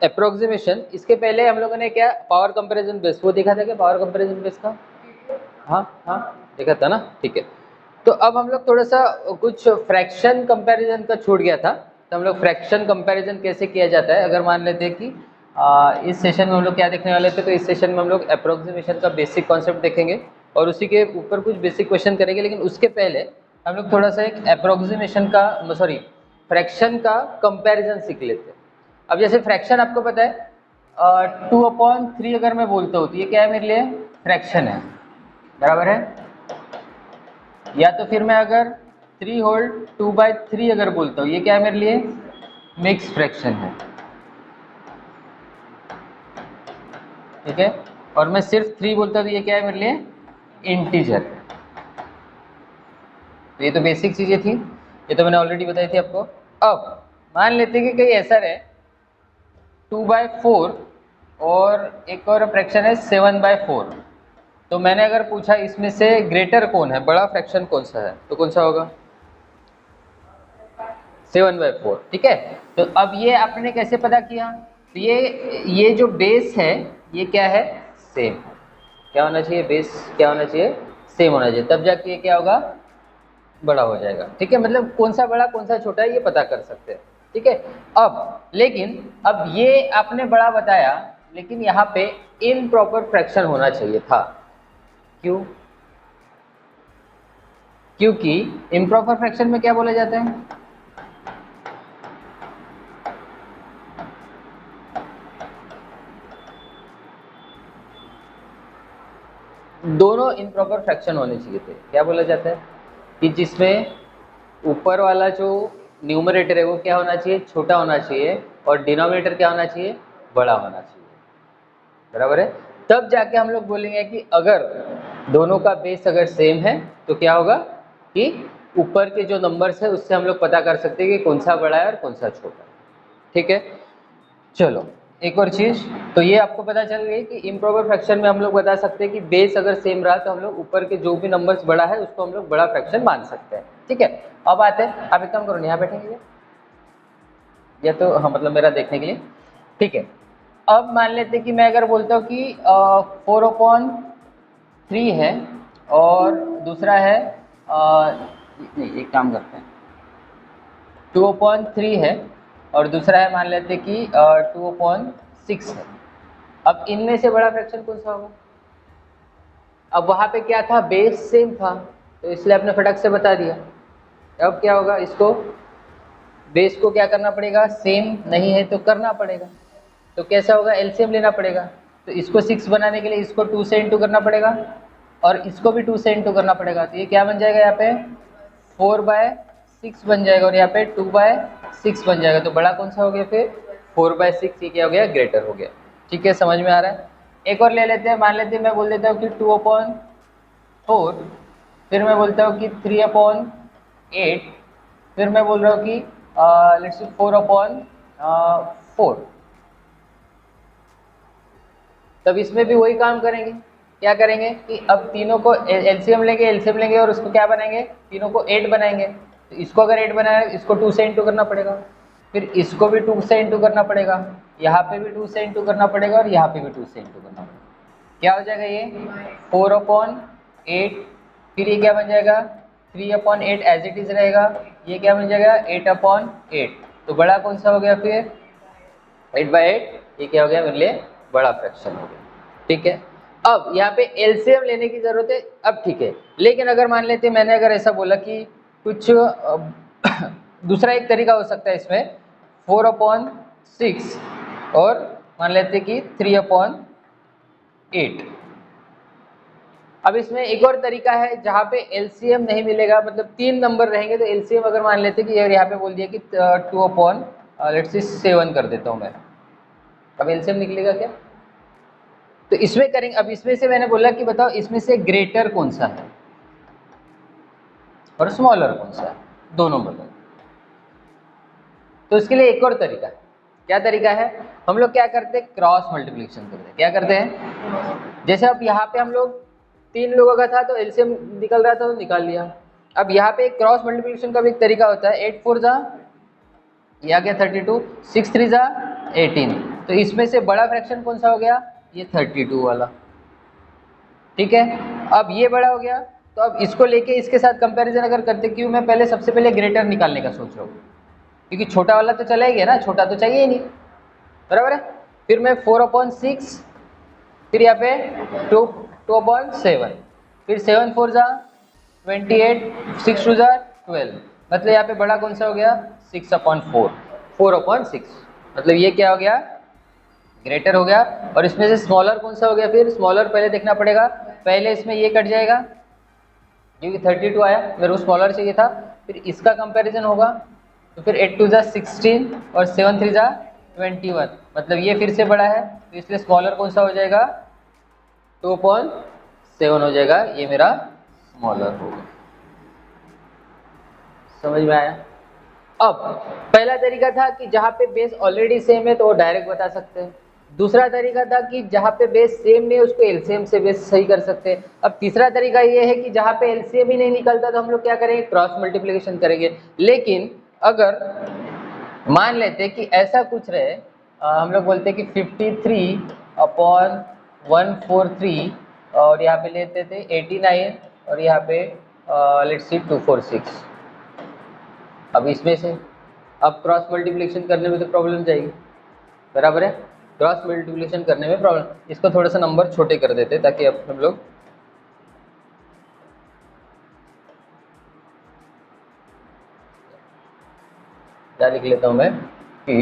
Approximation, इसके पहले हम लोगों ने क्या पावर कंपैरिजन बेस वो देखा था क्या, पावर कंपैरिजन बेस का? हाँ हाँ देखा था ना, ठीक है। तो अब हम लोग थोड़ा सा कुछ फ्रैक्शन कंपैरिजन का छूट गया था, तो हम लोग फ्रैक्शन कंपैरिजन कैसे किया जाता है अगर मान लेते हैं कि इस सेशन में हम लोग क्या देखने वाले थे, तो इस सेशन में हम लोग अप्रोक्सीमेशन का बेसिक कॉन्सेप्ट देखेंगे और उसी के ऊपर कुछ बेसिक क्वेश्चन करेंगे। लेकिन उसके पहले हम लोग थोड़ा सा एक अप्रोक्सीमेशन का सॉरी फ्रैक्शन का कंपैरिजन सीख लेते हैं। अब जैसे फ्रैक्शन आपको पता है 2/3 अगर मैं बोलता हूँ तो ये क्या है मेरे लिए, फ्रैक्शन है, बराबर है। या तो फिर मैं अगर 3 होल 2/3 अगर बोलता हूँ ये क्या है मेरे लिए, मिक्स फ्रैक्शन है, ठीक है। और मैं सिर्फ 3 बोलता हूँ तो ये क्या है मेरे लिए, इंटीजर। तो ये तो बेसिक चीजें थी, ये तो मैंने ऑलरेडी बताई थी आपको। अब मान लेते हैं कि कहीं ऐसा रहे 2/4 और एक और फ्रैक्शन है 7/4, तो मैंने अगर पूछा इसमें से ग्रेटर कौन है, बड़ा फ्रैक्शन कौन सा है, तो कौन सा होगा, 7/4, ठीक है। तो अब ये आपने कैसे पता किया, तो ये जो बेस है ये क्या है, सेम, क्या होना चाहिए, बेस क्या होना चाहिए, सेम होना चाहिए, तब जाके ये क्या होगा, बड़ा हो जाएगा, ठीक है। मतलब कौन सा बड़ा कौन सा छोटा है ये पता कर सकते हैं, ठीक है। अब लेकिन अब ये आपने बड़ा बताया, लेकिन यहाँ पे इनप्रॉपर फ्रैक्शन होना चाहिए था, क्यों, क्योंकि इम्प्रॉपर फ्रैक्शन में क्या बोला जाता है, दोनों इम्प्रॉपर फ्रैक्शन होने चाहिए थे। क्या बोला जाता है कि जिसमें ऊपर वाला जो न्यूमरेटर है वो क्या होना चाहिए, छोटा होना चाहिए, और डिनोमिनेटर क्या होना चाहिए, बड़ा होना चाहिए, बराबर है। तब जाके हम लोग बोलेंगे कि अगर दोनों का बेस अगर सेम है तो क्या होगा कि ऊपर के जो नंबर्स है उससे हम लोग पता कर सकते हैं कि कौन सा बड़ा है और कौन सा छोटा है, ठीक है। चलो एक और चीज, तो ये आपको पता चल गई कि इम्प्रॉपर फ्रैक्शन में हम लोग बता सकते हैं कि बेस अगर सेम रहा तो हम लोग ऊपर के जो भी नंबर्स बड़ा है उसको हम लोग बड़ा फ्रैक्शन मान सकते हैं, ठीक है। अब आते हैं, आप एक काम करो, यहाँ बैठेंगे या तो हाँ मतलब मेरा देखने के लिए, ठीक है। अब मान लेते हैं कि मैं अगर बोलता हूँ कि 4/3 है और दूसरा है नहीं एक काम करते हैं, 2/3 है और दूसरा है मान लेते हैं कि 2/6 है। अब इनमें से बड़ा फ्रैक्शन कौन सा होगा, अब वहाँ पे क्या था, बेस सेम था, तो इसलिए आपने फटक से बता दिया। अब क्या होगा, इसको बेस को क्या करना पड़ेगा, सेम नहीं है तो करना पड़ेगा, तो कैसा होगा, एलसीएम लेना पड़ेगा। तो इसको 6 बनाने के लिए इसको 2 से इंटू करना पड़ेगा और इसको भी 2 से इंटू करना पड़ेगा, तो ये क्या बन जाएगा, यहाँ पे 4/6 बन जाएगा और यहाँ पे 2/6 बन जाएगा। तो बड़ा कौन सा हो गया फिर, 4/6, ये क्या हो गया, ग्रेटर हो गया, ठीक है, समझ में आ रहा है। एक और ले लेते हैं, मान लेते हैं मैं बोल देता हूँ कि 2/4, फिर मैं बोलता हूँ कि 3/8, फिर मैं बोल रहा हूँ कि लेट्स से 4/4। तब इसमें भी वही काम करेंगे, क्या करेंगे कि अब तीनों को एलसीएम लेंगे और उसको क्या बनाएंगे, तीनों को 8 बनाएंगे। तो इसको अगर 8 बनाया इसको 2 से इंटू करना पड़ेगा, फिर इसको भी 2 से इंटू करना पड़ेगा, यहाँ पे भी 2 से इंटू करना पड़ेगा और यहाँ पे भी 2 से इंटू करना पड़ेगा। क्या हो जाएगा ये 4/8, फिर ये क्या बन जाएगा 3/8 एज इट इज रहेगा, ये क्या बन जाएगा 8/8। तो बड़ा कौन सा हो गया फिर 8/8, ये क्या हो गया मेरे लिए, बड़ा फ्रैक्शन हो गया, ठीक है। अब यहाँ पे एलसीएम लेने की जरूरत है, अब ठीक है। लेकिन अगर मान लेते मैंने अगर ऐसा बोला कि कुछ दूसरा एक तरीका हो सकता है इसमें 4/6 और मान लेते कि 3/8। अब इसमें एक और तरीका है जहाँ पे एलसीएम नहीं मिलेगा, मतलब 3 नंबर रहेंगे तो एलसीएम अगर मान लेते कि यहाँ पे बोल दिया कि 2/7 कर देता हूँ मैं, अब एलसीएम निकलेगा क्या, तो इसमें करेंगे। अब इसमें से मैंने बोला कि बताओ इसमें से ग्रेटर कौन सा है और स्मॉलर कौन सा है, दोनों बताओ। तो इसके लिए एक और तरीका है, क्या तरीका है, हम लोग क्या करते हैं, क्रॉस मल्टीप्लिकेशन करते हैं। क्या करते हैं, जैसे अब यहाँ पे हम लोग 3 लोगों का था तो एलसीएम निकल रहा था तो निकाल लिया। अब यहाँ पे क्रॉस मल्टीप्लिकेशन का भी एक तरीका होता है, 8 4 जा, ये आ गया 32, 6 3 जा 18, तो इसमें से बड़ा फ्रैक्शन कौन सा हो गया, ये 32 वाला, ठीक है। अब ये बड़ा हो गया, तो अब इसको लेके इसके साथ कंपैरिजन अगर करते, क्यों मैं पहले सबसे पहले ग्रेटर निकालने का सोच रहा हूँ, क्योंकि छोटा वाला तो चला ही गया ना, छोटा तो चाहिए ही नहीं, बराबर है। फिर मैं 4/6, फिर यहाँ पे 2/7, फिर 7 4 जा 28, 6 2 जा 12, मतलब यहाँ पे बड़ा कौन सा हो गया 6/4, 4/6, मतलब ये क्या हो गया ग्रेटर हो गया। और इसमें से स्मॉलर कौन सा हो गया, फिर स्मॉलर पहले देखना पड़ेगा, पहले इसमें ये कट जाएगा क्योंकि 32 आया, मेरे को स्मॉलर चाहिए था, फिर इसका कंपैरिजन होगा, तो फिर 8 2 जा 16 और 7 3 जा 21, मतलब ये फिर से बड़ा है, तो इसलिए स्मॉलर कौन सा हो जाएगा 2/7 हो जाएगा, ये मेरा स्मॉलर होगा। समझ में आया। अब पहला तरीका था कि जहाँ पे बेस ऑलरेडी सेम है तो वो डायरेक्ट बता सकते हैं, दूसरा तरीका था कि जहाँ पे बेस सेम नहीं है उसको एलसीएम से बेस सही कर सकते हैं। अब तीसरा तरीका ये है कि जहाँ पे एलसीएम ही नहीं निकलता तो हम लोग क्या करेंगे, क्रॉस मल्टीप्लिकेशन करेंगे। लेकिन अगर मान लेते कि ऐसा कुछ रहे, हम लोग बोलते कि 53/143 और यहाँ पे लेते थे 89 और यहाँ पे लेट्स सी 246। अब इसमें से अब क्रॉस मल्टीप्लिकेशन करने में तो प्रॉब्लम जाएगी, बराबर है, क्रॉस मल्टीप्लिकेशन करने में प्रॉब्लम, इसको थोड़ा सा नंबर छोटे कर देते ताकि अब हम लोग क्या लिख लेता हूँ मैं कि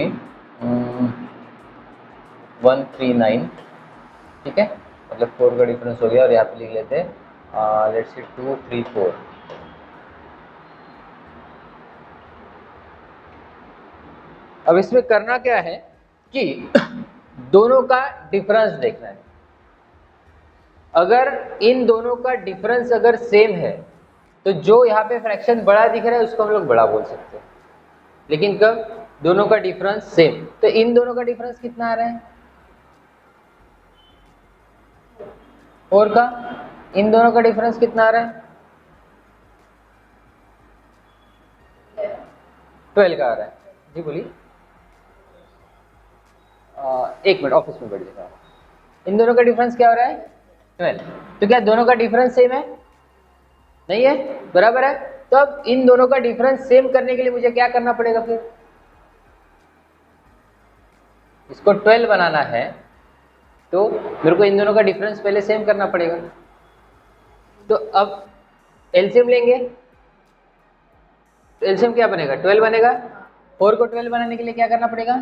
139, ठीक है, मतलब 4 का डिफरेंस हो गया, और यहाँ पे लिख लेते हैं लेट्स सी 234। अब इसमें करना क्या है कि दोनों का डिफरेंस देखना है, अगर इन दोनों का डिफरेंस अगर सेम है तो जो यहाँ पे फ्रैक्शन बड़ा दिख रहा है उसको हम लोग बड़ा बोल सकते हैं, लेकिन कब दोनों का डिफरेंस सेम, तो इन दोनों का डिफरेंस कितना आ रहा है 4 का, इन दोनों का डिफरेंस कितना आ रहा है 12 का आ रहा है। जी बोलिए, एक मिनट ऑफिस में बैठ जाता, इन दोनों का डिफरेंस क्या हो रहा है 12, तो क्या दोनों का डिफरेंस सेम है, नहीं है, बराबर है। तो अब इन दोनों का डिफरेंस सेम करने के लिए मुझे क्या करना पड़ेगा, फिर इसको 12 बनाना है तो मेरे को इन दोनों का डिफरेंस पहले सेम करना पड़ेगा। तो अब एलसीएम लेंगे, तो एलसीएम क्या बनेगा 12 बनेगा, 4 को 12 बनाने के लिए क्या करना पड़ेगा,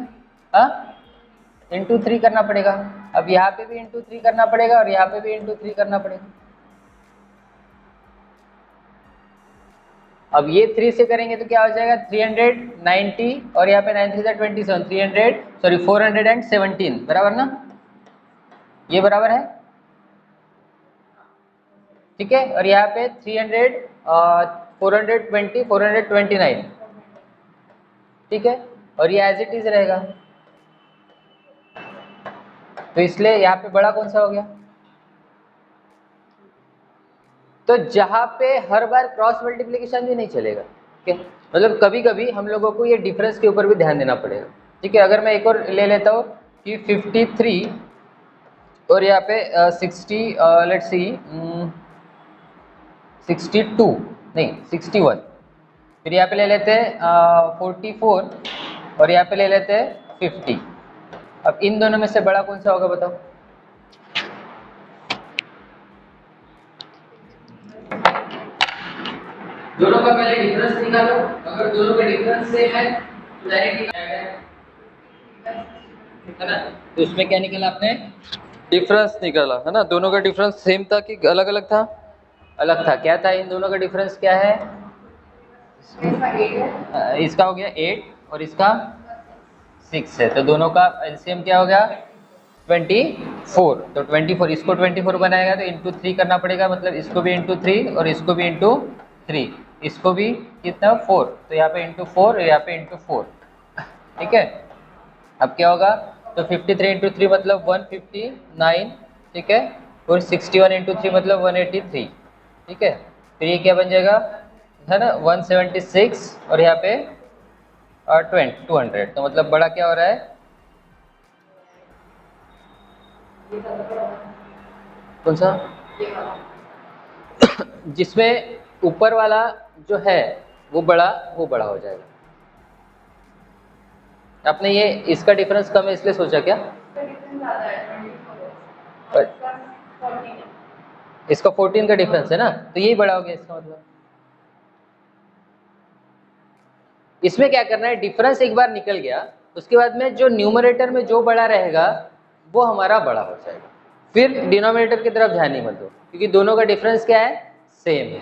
इंटू 3 करना पड़ेगा। अब यहाँ पे भी इंटू 3 करना पड़ेगा और यहाँ पे भी इंटू 3 करना पड़ेगा। अब ये 3 से करेंगे तो क्या हो जाएगा 390 और यहाँ पे 9 3 27, 417, बराबर ना, ये बराबर है, ठीक है। और यहाँ पे 300 420 429, ठीक है, और ये एज इट इज रहेगा, तो इसलिए यहाँ पे बड़ा कौन सा हो गया। तो जहाँ पे हर बार क्रॉस मल्टीप्लिकेशन भी नहीं चलेगा, ठीक है, मतलब कभी कभी हम लोगों को ये डिफरेंस के ऊपर भी ध्यान देना पड़ेगा, ठीक है। अगर मैं एक और ले लेता हूँ कि 53 और यहाँ पे 60 लेट्स सी 62 नहीं 61, फिर यहाँ पे ले लेते हैं 44 और यहाँ पे ले लेते हैं 50। अब इन दोनों में से बड़ा कौन सा होगा बताओ, दोनों का पहले डिफरेंस निकालो, अगर दोनों का डिफरेंस सेम है तो डायरेक्ट है ना, तो उसमें क्या निकला आपने डिफरेंस निकाला है ना, दोनों का डिफरेंस सेम था कि अलग अलग था, अलग था, क्या था इन दोनों का डिफरेंस क्या है, इसका हो गया 8 और इसका 6 है, तो दोनों का एलसीएम क्या हो गया 24, तो 24 इसको 24 बनाएगा तो इंटू 3 करना पड़ेगा, मतलब इसको भी इंटू 3 और इसको भी इंटू 3, इसको भी कितना 4, तो यहाँ पे इंटू 4 और यहाँ पे इंटू 4, ठीक है। अब क्या होगा, तो 53 इंटू 3 मतलब 159, ठीक है, और 61 इंटू 3 मतलब 183, ठीक है, फिर ये क्या बन जाएगा है ना 176 और यहाँ पे 200, तो मतलब बड़ा क्या हो रहा है कौन सा? जिसमें ऊपर वाला जो है वो बड़ा हो जाएगा। आपने ये इसका डिफरेंस कम है इसलिए सोचा क्या? इसका 14 का डिफरेंस है ना, तो यही बड़ा हो गया इसका मतलब। इसमें क्या करना है, डिफरेंस एक बार निकल गया, उसके बाद में जो न्यूमरेटर में जो बड़ा रहेगा वो हमारा बड़ा हो जाएगा। फिर डिनोमिनेटर की तरफ ध्यान नहीं मत दो, क्योंकि दोनों का डिफरेंस क्या है? सेम है।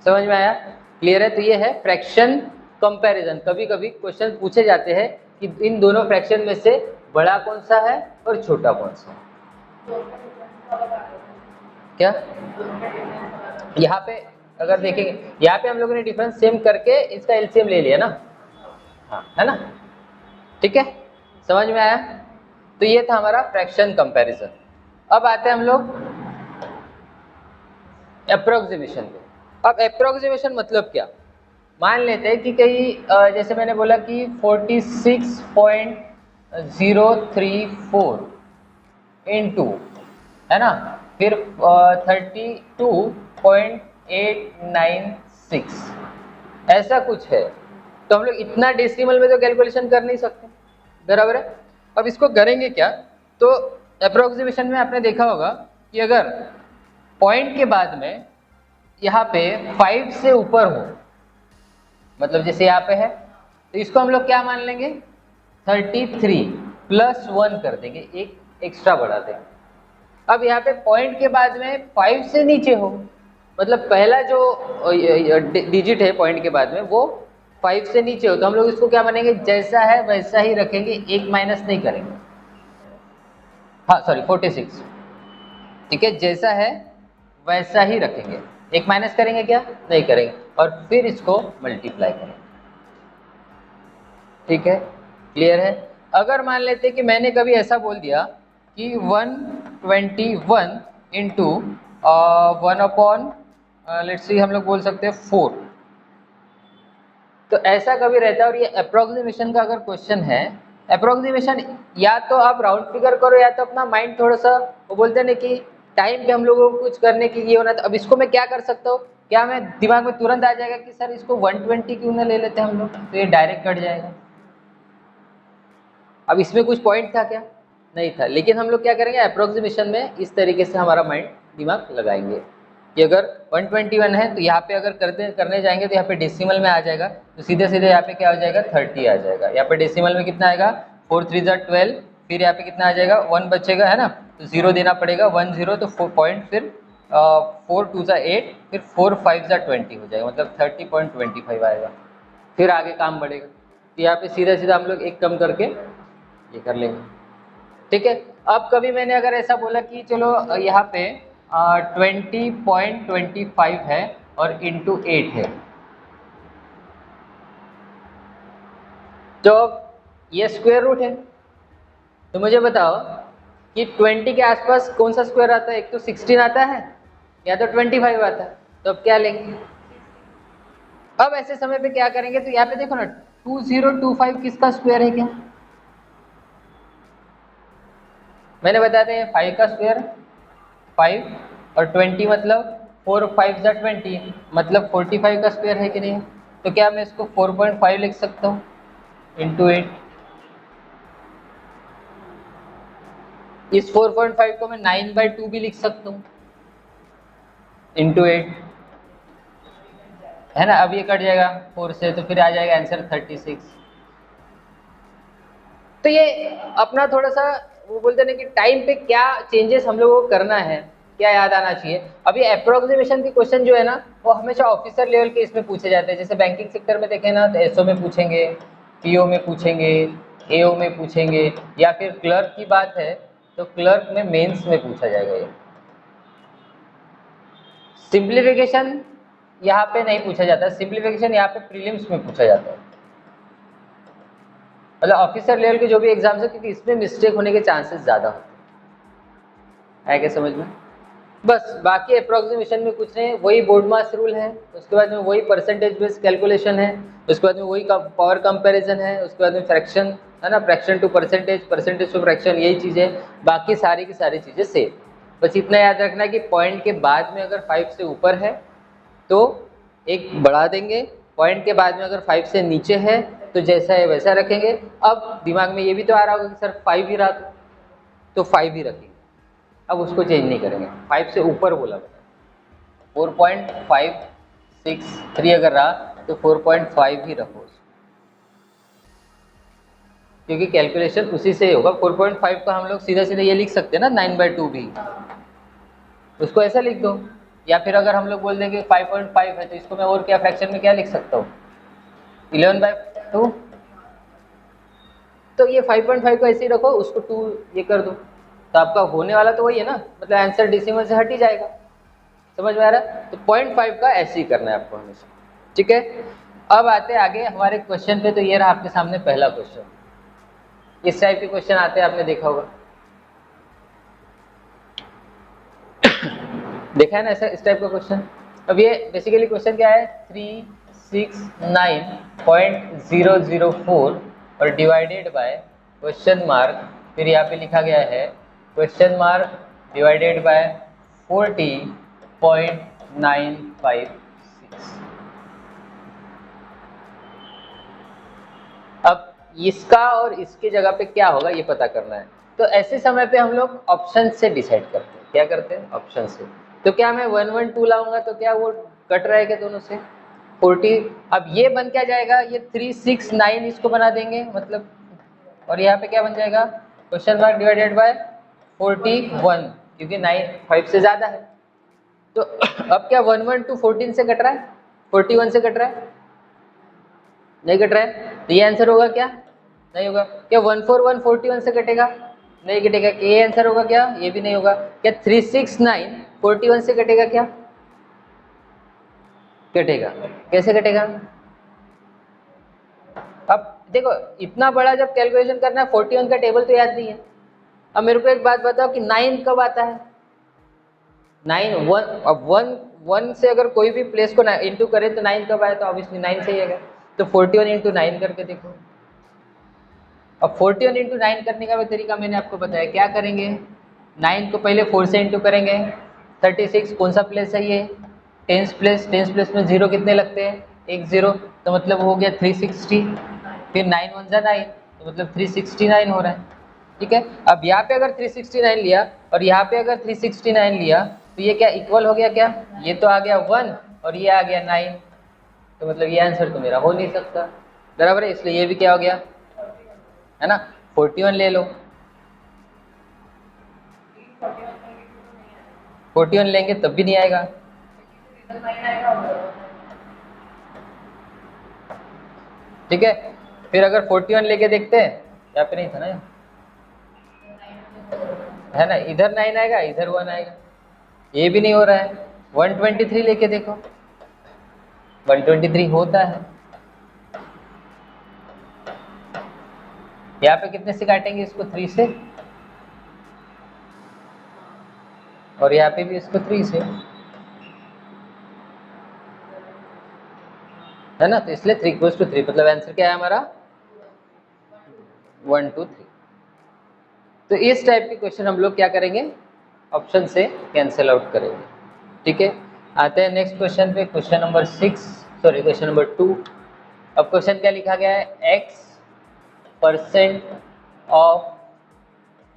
समझ में आया? क्लियर है? तो ये है फ्रैक्शन कंपैरिजन। कभी कभी क्वेश्चन पूछे जाते हैं कि इन दोनों फ्रैक्शन में से बड़ा कौन सा है और छोटा कौन सा है। क्या यहाँ पे अगर देखेंगे, यहाँ पे हम लोगों ने डिफरेंस सेम करके इसका एलसीएम ले लिया ना, हाँ है ना, ठीक है, समझ में आया? तो ये था हमारा फ्रैक्शन कंपैरिजन। अब आते हैं हम लोग अप्रोक्सीमेशन पे। अब अप्रोक्सीमेशन मतलब क्या? मान लेते हैं कि कहीं जैसे मैंने बोला कि 46.034 इंटू, है ना, फिर 32.896 ऐसा कुछ है, तो हम लोग इतना डेसिमल में तो कैलकुलेशन कर नहीं सकते, बराबर है। अब इसको करेंगे क्या? तो अप्रोक्सीमेशन में आपने देखा होगा कि अगर पॉइंट के बाद में यहाँ पे 5 से ऊपर हो, मतलब जैसे यहाँ पे है, तो इसको हम लोग क्या मान लेंगे? 33 प्लस 1 कर देंगे, एक एक्स्ट्रा बढ़ा देंगे। अब यहाँ पे पॉइंट के बाद में 5 से नीचे हो, मतलब पहला जो डिजिट है पॉइंट के बाद में वो 5 से नीचे हो, तो हम लोग इसको क्या मानेंगे? जैसा है वैसा ही रखेंगे, एक माइनस नहीं करेंगे। हाँ सॉरी 46, ठीक है, जैसा है वैसा ही रखेंगे, एक माइनस करेंगे क्या? नहीं करेंगे, और फिर इसको मल्टीप्लाई करेंगे, ठीक है, क्लियर है? अगर मान लेते कि मैंने कभी ऐसा बोल दिया कि 121 इंटू 1 लेट्स सी हम लोग बोल सकते हैं 4, तो ऐसा कभी रहता है। और ये अप्रोक्सीमेशन का अगर क्वेश्चन है, अप्रोक्सीमेशन या तो आप राउंड फिगर करो या तो अपना माइंड थोड़ा सा, वो बोलते हैं ना कि टाइम पे हम लोगों को कुछ करने की ये होना। तो अब इसको मैं क्या कर सकता हूँ, क्या मैं दिमाग में तुरंत आ जाएगा कि सर इसको 120 क्यों ना ले लेते हम लोग, तो ये डायरेक्ट कट जाएगा। अब इसमें कुछ पॉइंट था क्या? नहीं था, लेकिन हम लोग क्या करेंगे अप्रोक्सीमेशन में इस तरीके से हमारा माइंड दिमाग लगाएंगे कि अगर 121 है तो यहाँ पे अगर करने जाएंगे तो यहाँ पे डेसिमल में आ जाएगा, तो सीधे सीधे यहाँ पे क्या हो जाएगा? 30 आ जाएगा। यहाँ पे डेसिमल में कितना आएगा? 4 3 12, फिर यहाँ पे कितना आ जाएगा? 1 बचेगा, है ना, तो 0 देना पड़ेगा, 1 0, तो 4 पॉइंट, फिर 4 2 8, फिर 4 5 20 हो जाएगा, मतलब 30.25 आएगा। फिर आगे काम बढ़ेगा, तो यहाँ पे सीधा सीधा हम लोग एक कम करके ये कर लेंगे, ठीक है। अब कभी मैंने अगर ऐसा बोला कि चलो यहाँ पे 20.25 है और इंटू 8 है, तो ये स्क्वायर रूट है, तो मुझे बताओ कि 20 के आसपास कौन सा स्क्वायर आता है? एक तो 16 आता है या तो 25 आता है, तो अब क्या लेंगे? अब ऐसे समय पे क्या करेंगे, तो यहाँ पे देखो ना 2025 किसका स्क्वायर है? क्या मैंने बताया था, 5 का स्क्वायर 5, और 20 मतलब 4 5 20, मतलब 45 का स्क्वायर है कि नहीं? तो क्या मैं इसको 4.5 लिख सकता हूँ इंटू 8? इस 4.5 को मैं 9/2 भी लिख सकता हूँ इंटू 8, है ना। अब ये कट जाएगा 4 से, तो फिर आ जाएगा आंसर 36। तो ये अपना थोड़ा सा वो बोलते हैं कि टाइम पे क्या चेंजेस हम लोगों को करना है, क्या याद आना चाहिए। अभी अप्रोक्सीमेशन के क्वेश्चन जो है ना वो हमेशा ऑफिसर लेवल के इसमें पूछे जाते हैं। जैसे बैंकिंग सेक्टर में देखें ना तो एसओ में पूछेंगे, पीओ में पूछेंगे, एओ में पूछेंगे, या फिर क्लर्क की बात है तो क्लर्क में मेंस में पूछा जाएगा। ये सिंप्लीफिकेशन यहाँ पे नहीं पूछा जाता, सिंप्लीफिकेशन यहाँ पे प्रीलिम्स में पूछा जाता है, मतलब ऑफिसर लेवल के जो भी एग्जाम्स है, क्योंकि इसमें मिस्टेक होने के चांसेस ज़्यादा होते हैं। क्या समझ में? बस बाकी अप्रोक्सीमेशन में कुछ नहीं, वही बोर्ड मास रूल है, उसके बाद में वही परसेंटेज बेस्ड कैलकुलेशन है, उसके बाद में वही पावर कंपैरिजन है, उसके बाद में फ्रैक्शन है ना, fraction to percentage, percentage to fraction, यही चीज़ें, बाकी सारी की सारी चीज़ें सेम। बस इतना याद रखना कि पॉइंट के बाद में अगर 5 से ऊपर है तो एक बढ़ा देंगे, पॉइंट के बाद में अगर 5 से नीचे है तो जैसा है वैसा रखेंगे। अब दिमाग में ये भी तो आ रहा होगा कि सर 5 ही रहा तो 5 ही रखेंगे, अब उसको चेंज नहीं करेंगे। 5 से ऊपर बोला मैंने, 4.563 अगर रहा तो 4.5 ही रखो, क्योंकि कैलकुलेशन उसी से ही होगा। 4.5 का हम लोग सीधा सीधा ये लिख सकते हैं ना 9/2 भी, उसको ऐसा लिख दो। या फिर अगर हम लोग बोल देंगे 5.5 है तो इसको मैं और क्या फ्रैक्शन में क्या लिख सकता हूँ, 11/2। तो ये 5.5 को ऐसे ही रखो, उसको 2 ये कर दो, तो आपका होने वाला तो वही है ना, मतलब आंसर डेसिमल से हट ही जाएगा। समझ में आ रहा है? तो 0.5 का ऐसे ही करना है आपको हमेशा, ठीक है। अब आते हैं आगे हमारे क्वेश्चन पे। तो ये रहा आपके सामने पहला क्वेश्चन। इस टाइप के क्वेश्चन आते हैं, आपने देखा होगा, देखा है ना ऐसा, इस टाइप का क्वेश्चन। अब ये बेसिकली क्वेश्चन क्या है, 369.004 और डिवाइडेड बाय क्वेश्चन मार्क, फिर यहाँ पे लिखा गया है क्वेश्चन मार्क डिवाइडेड बाय 40.956। अब इसका और इसकी जगह पे क्या होगा ये पता करना है। तो ऐसे समय पे हम लोग ऑप्शन से डिसाइड करते हैं। क्या करते हैं? ऑप्शन से। तो क्या मैं 112 लाऊंगा तो क्या वो कट रहा है क्या दोनों से? 40। अब ये बन क्या जाएगा, ये 369 इसको बना देंगे मतलब, और यहाँ पे क्या बन जाएगा, क्वेश्चन मार्क डिवाइडेड बाय 41, क्योंकि 5 से ज़्यादा है। तो अब क्या 112 14 से कट रहा है, 41 से कट रहा है? नहीं कट रहा है, तो ये आंसर होगा क्या? नहीं होगा। क्या 141 41 से कटेगा? नहीं कटेगा। ये आंसर होगा क्या? ये भी नहीं होगा। क्या 369 41 से कटेगा क्या? कटेगा। कैसे कटेगा? अब देखो, इतना बड़ा जब कैलकुलेशन करना है, 41 का टेबल तो याद नहीं है। अब मेरे को एक बात बताओ कि 9 कब आता है? 9 1, अब 1 से अगर कोई भी प्लेस को इंटू करे तो 9 कब आए, तो ऑब्वियसली 9 से ही आएगा। तो 41 इंटू 9 करके देखो। अब 41 इंटू 9 करने का भी तरीका मैंने आपको बताया। क्या करेंगे, 9 को पहले 4 से इंटू करेंगे। 36 कौन सा प्लेस है ये? Tens place. टेंस प्लेस में जीरो कितने लगते हैं? एक जीरो, तो मतलब हो गया 360। फिर 9 1 जा 9, तो मतलब 369 हो रहा है, ठीक है। अब यहाँ पे अगर 369 लिया और यहाँ पे अगर 369 लिया तो ये क्या इक्वल हो गया क्या? ये तो आ गया 1 और ये आ गया 9, तो मतलब ये आंसर तो मेरा हो नहीं सकता, बराबर है। इसलिए ये भी क्या हो गया, है ना, 41 ले लो। 41 लेंगे तब भी नहीं आएगा। ठीक है, फिर अगर 41 लेके देखते हैं, यहाँ पे नहीं था ना, है ना, इधर 9 आएगा इधर 1 आएगा, ये भी नहीं हो रहा है। 123 लेके देखो, 123 होता है। यहाँ पे कितने से काटेंगे इसको? 3 से, और यहाँ पे भी इसको 3 से, है ना। तो इसलिए 3 = 3, मतलब आंसर क्या है हमारा? 1 2 3। तो इस टाइप के क्वेश्चन हम लोग क्या करेंगे, ऑप्शन से कैंसिल आउट करेंगे, ठीक है। आते हैं नेक्स्ट क्वेश्चन पे, क्वेश्चन नंबर 2। अब क्वेश्चन क्या लिखा गया है, x% ऑफ,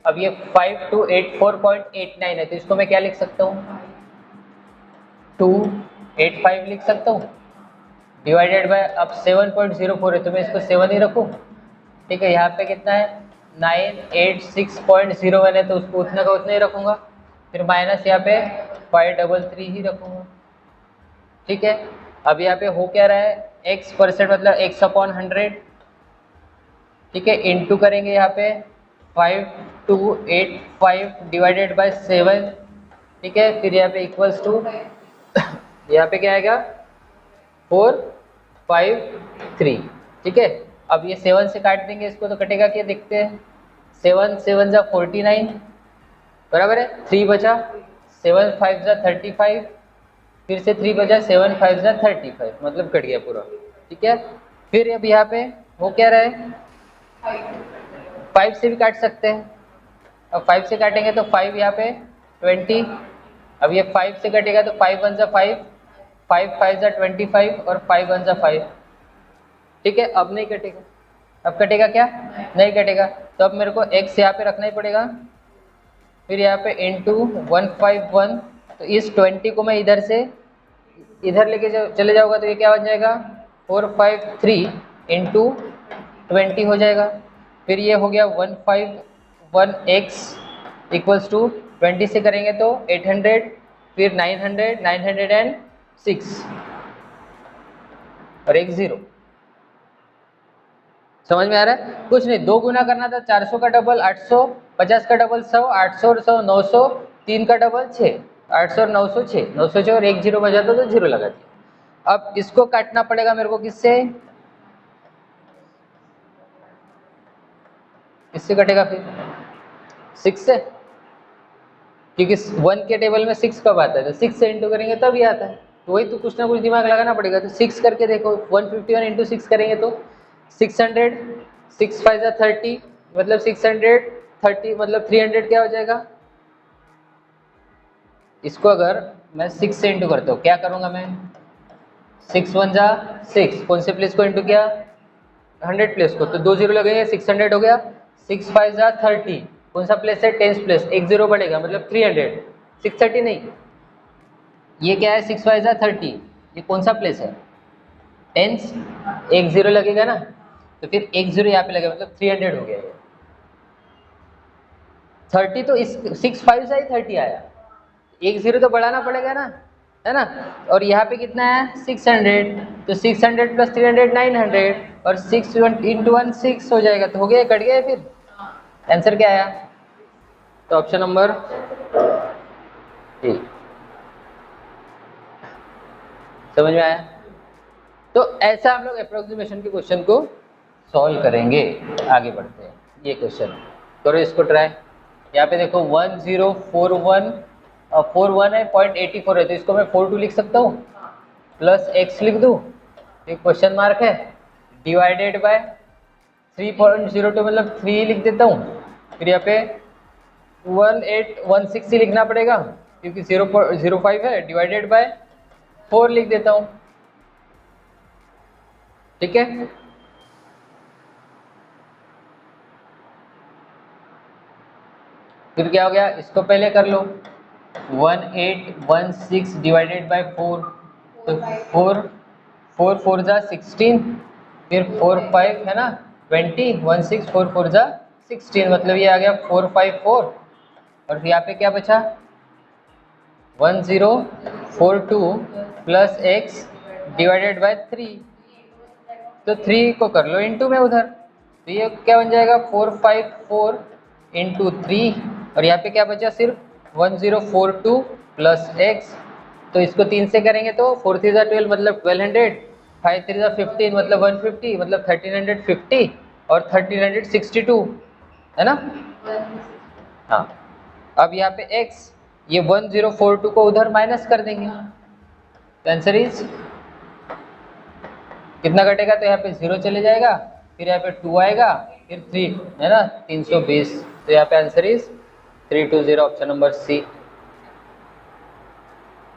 अब ये 5284.89 है, तो इसको मैं क्या लिख सकता हूँ, 285 लिख सकता हूँ, डिवाइडेड बाय, अब 7.04 है तो मैं इसको 7 ही रखूँ, ठीक है। यहाँ पे कितना है, 986.01 है, तो उसको उतना का उतना ही रखूँगा, फिर माइनस यहाँ पे 533 ही रखूँगा, ठीक है। अब यहाँ पे हो क्या रहा है, x% मतलब x/100, ठीक है, इंटू करेंगे यहाँ पे 5285 डिवाइडेड बाय 7, ठीक है। फिर यहाँ पे इक्वल्स टू यहाँ पे क्या आएगा, 453, ठीक है। अब ये 7 से काट देंगे इसको तो कटेगा क्या, देखते हैं। 7 7 जा 49, बराबर है, 3 बचा, 7 5 जा 35, फिर से 3 बचा, 7 5 जा 35, मतलब कट गया पूरा, ठीक है। फिर अब यहाँ पे हो क्या रहा है, 5 से भी काट सकते हैं। अब 5 से काटेंगे तो 5 यहाँ पे 20, अब ये 5 से कटेगा तो 5 वन जा 5, 5 5 जा 25 और 5 वन जा 5। ठीक है, अब नहीं कटेगा। अब कटेगा क्या? नहीं कटेगा। तो अब मेरे को x यहाँ पे रखना ही पड़ेगा, फिर यहाँ पे इंटू 151। तो इस 20 को मैं इधर से इधर लेके चले जाऊँगा तो ये क्या बन जाएगा 453 इंटू 20 हो जाएगा। फिर ये हो गया 151x इक्वल्स टू 20 से करेंगे तो 800, फिर 900, 906 और एक 0। समझ में आ रहा है? कुछ नहीं, 2 गुना करना था, 400 का डबल 800, 50 का डबल 100, 800 और 100 900, 3 का डबल 6, 800 और 900 6, 906 और एक 0 बचा तो 0 लगा दिया। अब इसको काटना पड़ेगा मेरे को किससे? इससे कटेगा फिर 6 से, क्योंकि 1 के टेबल में 6 कब आता है? तो 6 से इंटू करेंगे तब ही आता है। तो वही तो कुछ ना कुछ दिमाग लगाना पड़ेगा। तो 6 करके देखो, 151 इंटू 6 करेंगे तो 600, 6 5 जा 30 मतलब 630 मतलब 300 क्या हो जाएगा? इसको अगर मैं 6 से इंटू करता हूँ, क्या करूँगा मैं? 6 1 जा 6, कौन से प्लेस को इंटू किया? 100 प्लेस को, तो 2 0 लगेंगे, 600 हो गया। 6 5 जा 30, कौन सा प्लेस है? टेंस प्लेस, एक 0 बढ़ेगा मतलब 300, 630 नहीं, ये क्या है? 6 5 जा 30, ये कौन सा प्लेस है? टेंस, एक 0 लगेगा ना, तो फिर एक 0 यहाँ पे लगेगा मतलब 300 हो गया ये। 30 तो इस 6 5 से ही 30 आया, एक 0 तो बढ़ाना पड़ेगा ना, है ना? और यहाँ पे कितना है? 600, तो 600 प्लस 300 900 और 6 इंटू 1 6 हो जाएगा। तो हो गया, कट गया फिर। आंसर क्या आया? तो ऑप्शन नंबर ए। समझ में आया? तो ऐसा हम लोग अप्रोक्सीमेशन के क्वेश्चन को सॉल्व करेंगे। आगे बढ़ते हैं, ये क्वेश्चन करो, इसको ट्राई। यहाँ पे देखो 1041 41 है, 0.84 है, तो इसको मैं 42 लिख सकता हूँ, प्लस x लिख दूँ, एक क्वेश्चन मार्क है, डिवाइडेड बाय 3.02 मतलब 3 लिख देता हूँ। फिर यहाँ पे 1816 लिखना पड़ेगा क्योंकि 0.05 है, डिवाइडेड बाय 4 लिख देता हूँ। ठीक है, फिर क्या हो गया? इसको पहले कर लो, 1816 डिवाइडेड बाय 4, तो 4 4 4 जा 16, फिर 4 5 है ना 20, 16 4 4 जा 16 मतलब ये आ गया 454। और यहाँ पे क्या बचा? 1042 प्लस x डिवाइडेड बाय 3, तो 3 को कर लो इंटू में उधर, तो ये क्या बन जाएगा 454 इंटू 3, और यहाँ पे क्या बचा? सिर्फ 1042 प्लस x, तो इसको 3 से करेंगे तो 4 3 जा 12 मतलब 1200, 5 3 जा 15 मतलब 150 मतलब 1350 और 1362, है ना? हाँ, अब यहाँ पे x, ये 1042 को उधर माइनस कर देंगे, तो आंसर इज कितना कटेगा? तो यहाँ पे 0 चले जाएगा, फिर यहाँ पे 2 आएगा, फिर 3 है ना 320, तो यहाँ पे answer is 320, option number C.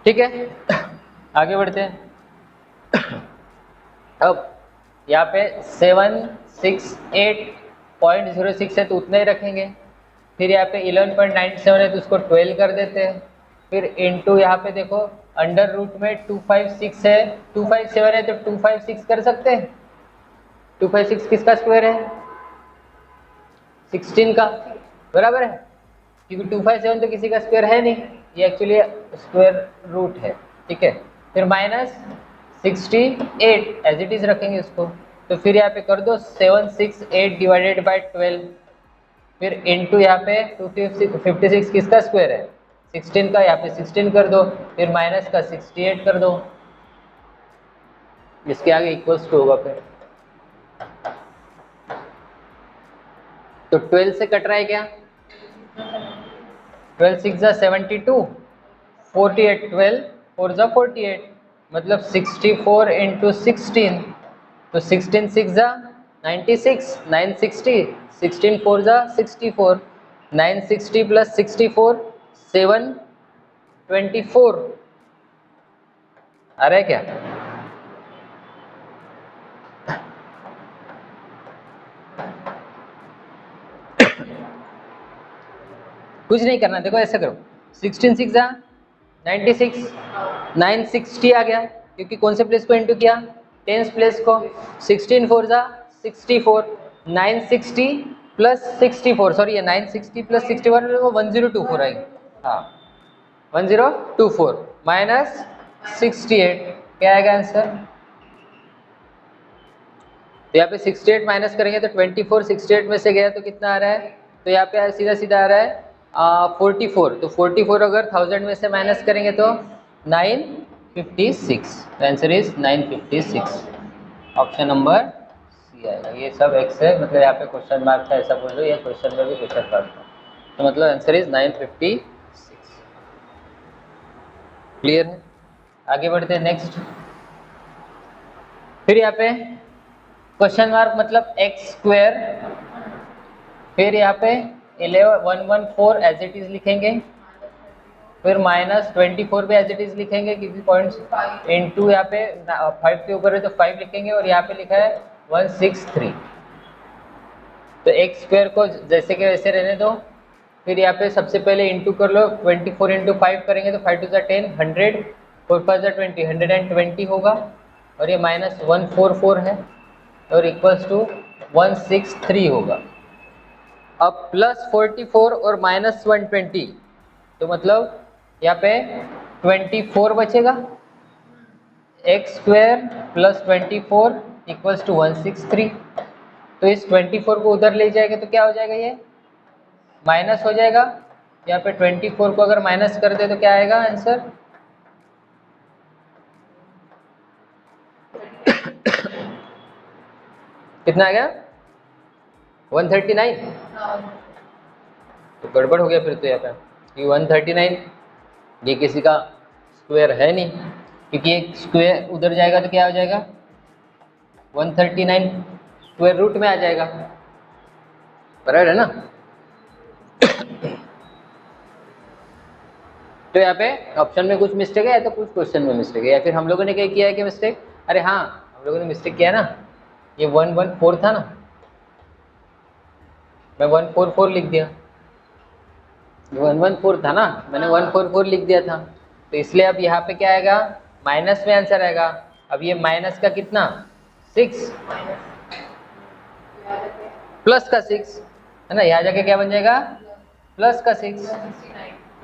ठीक है, आगे बढ़ते हैं। अब यहाँ पे 768.06 है तो उतना ही रखेंगे, फिर यहाँ पे 11.97 है तो उसको 12 कर देते हैं, फिर इंटू यहाँ पे देखो अंडर रूट में 256 है, 257 है तो 256 कर सकते हैं। 256 किसका स्क्वायर है? 16 का, बराबर है, क्योंकि 257 तो किसी का स्क्वायर है नहीं, ये एक्चुअली स्क्वायर रूट है। ठीक है, फिर माइनस 68 एज इट इज रखेंगे इसको, तो फिर यहाँ पे कर दो 768 डिवाइडेड बाय 12, फिर इनटू यहाँ पे 256 किसका स्क्वायर है? 16 का, यहाँ पे 16 कर दो, फिर माइनस का 68 कर दो, इसके आगे इक्वल्स टू होगा फिर। तो 12 से कट रहा है क्या? 12 6 जा 72, 48 12 4 जा 48 मतलब 64 इंटू 16, तो 16 6 जा 96, 960, 16 4 जा 64, 960 प्लस 64 724 आ रहा है क्या? कुछ नहीं करना, देखो ऐसे करो 16 6 जा 96, 960 आ गया क्योंकि कौन से प्लेस को इंटू किया, टेंस प्लेस को, 16 4 जा 64, 960 प्लस 64, सॉरी ये 960 प्लस 64 वो 1024 आएगी, हाँ 1024 माइनस 68 क्या आएगा आंसर? तो यहाँ पे 68 माइनस करेंगे तो 24, 68 में से गया तो कितना आ रहा है? तो यहाँ पे सीधा सीधा आ रहा है 44, तो 44 अगर 1000 में से माइनस करेंगे तो 956, answer is 956, option number C आएगा। ये सब एक्स है, मतलब यहाँ पे क्वेश्चन मार्क था ऐसा बोल दो, ये क्वेश्चन में भी क्वेश्चन मार्क था, तो मतलब आंसर इज 956। क्लियर है? आगे बढ़ते हैं नेक्स्ट। फिर यहाँ पे क्वेश्चन मार्क मतलब एक्स स्क्वायर, फिर यहाँ पे 114 एज इट इज लिखेंगे, फिर माइनस 24 भी एज इट इज लिखेंगे किसी पॉइंट्स, इनटू यहाँ पे 5 के ऊपर है तो 5 लिखेंगे, और यहाँ पे लिखा है 163, तो एक्स स्क्वायर को जैसे के वैसे रहने दो। फिर यहाँ पे सबसे पहले इंटू कर लो, 24 इंटू 5 करेंगे तो 5 टू ज़ा 10, 100, 4 5 ज़ा 20, 120 होगा, और ये माइनस 144 है और इक्वल्स टू 163 होगा। अब प्लस 44 और माइनस 120, तो मतलब यहाँ पे 24 बचेगा, X square plus 24 equals to 163, तो इस 24 को उधर ले जाएंगे तो क्या हो जाएगा, ये माइनस हो जाएगा। यहाँ पे 24 को अगर माइनस कर दे तो क्या आएगा आंसर? कितना आ गया? 139, तो गड़बड़ हो गया फिर तो यहाँ पे, कि 139 ये किसी का स्क्वायर है नहीं, क्योंकि एक स्क्वायर उधर जाएगा तो क्या हो जाएगा, 139 स्क्वायर रूट में आ जाएगा, बराबर है ना? तो यहाँ पे ऑप्शन में कुछ मिस्टेक है या तो कुछ क्वेश्चन में मिस्टेक है, या फिर हम लोगों ने क्या किया है कि मिस्टेक, अरे हाँ हम लोगों ने मिस्टेक किया ना, ये 114 था ना, मैं 144 लिख दिया, 114 था ना, मैंने 144 लिख दिया था, तो इसलिए अब यहाँ पे क्या आएगा, माइनस में आंसर आएगा। अब ये माइनस का कितना 6 प्लस का 6 है ना, यहाँ जाके क्या बन जाएगा, प्लस का 6